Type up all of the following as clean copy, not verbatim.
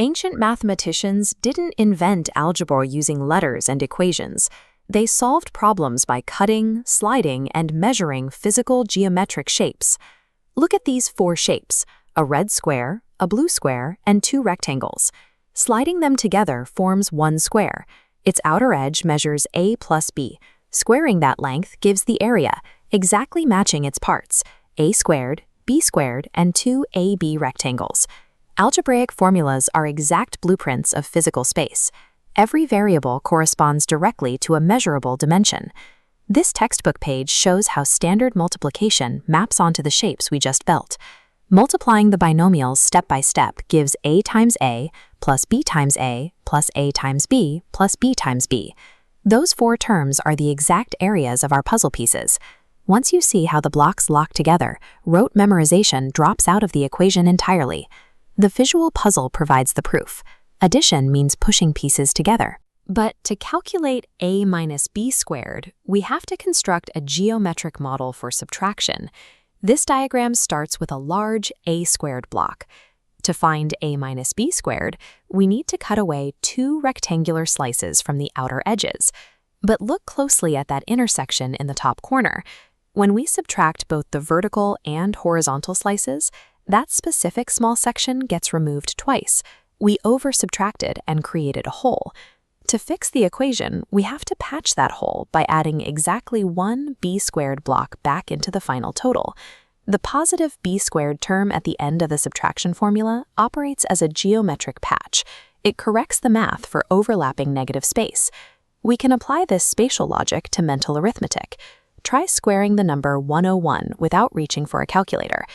Ancient mathematicians didn't invent algebra using letters and equations. They solved problems by cutting, sliding, and measuring physical geometric shapes. Look at these 4 shapes: a red square, a blue square, and 2 rectangles. Sliding them together forms one square. Its outer edge measures A plus B. Squaring that length gives the area, exactly matching its parts, A squared, B squared, and 2 AB rectangles. Algebraic formulas are exact blueprints of physical space. Every variable corresponds directly to a measurable dimension. This textbook page shows how standard multiplication maps onto the shapes we just built. Multiplying the binomials step by step gives A times A plus B times A plus A times B plus B times B. Those 4 terms are the exact areas of our puzzle pieces. Once you see how the blocks lock together, rote memorization drops out of the equation entirely. The visual puzzle provides the proof. Addition means pushing pieces together. But to calculate A minus B squared, we have to construct a geometric model for subtraction. This diagram starts with a large A squared block. To find A minus B squared, we need to cut away 2 rectangular slices from the outer edges. But look closely at that intersection in the top corner. When we subtract both the vertical and horizontal slices, that specific small section gets removed twice. We over-subtracted and created a hole. To fix the equation, we have to patch that hole by adding exactly 1 b squared block back into the final total. The positive b squared term at the end of the subtraction formula operates as a geometric patch. It corrects the math for overlapping negative space. We can apply this spatial logic to mental arithmetic. Try squaring the number 101 without reaching for a calculator.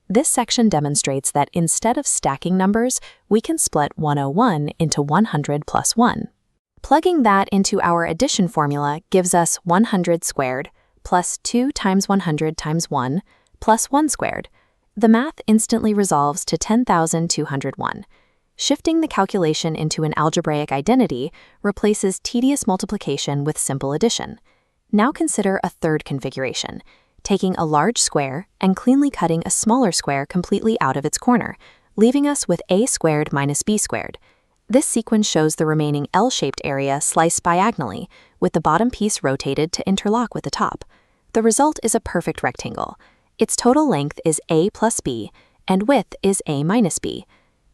This section demonstrates that instead of stacking numbers, we can split 101 into 100 plus 1. Plugging that into our addition formula gives us 100 squared plus 2 times 100 times 1 plus 1 squared. The math instantly resolves to 10,201. Shifting the calculation into an algebraic identity replaces tedious multiplication with simple addition. Now consider a third configuration, taking a large square and cleanly cutting a smaller square completely out of its corner, leaving us with A squared minus B squared. This sequence shows the remaining L-shaped area sliced diagonally, with the bottom piece rotated to interlock with the top. The result is a perfect rectangle. Its total length is A plus B, and width is A minus B.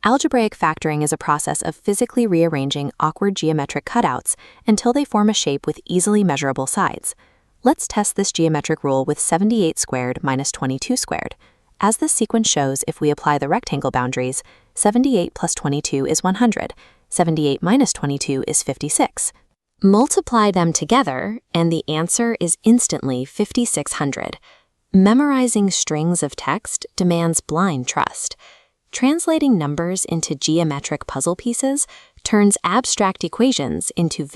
Algebraic factoring is a process of physically rearranging awkward geometric cutouts until they form a shape with easily measurable sides. Let's test this geometric rule with 78 squared minus 22 squared. As this sequence shows, if we apply the rectangle boundaries, 78 plus 22 is 100, 78 minus 22 is 56. Multiply them together, and the answer is instantly 5600. Memorizing strings of text demands blind trust. Translating numbers into geometric puzzle pieces turns abstract equations into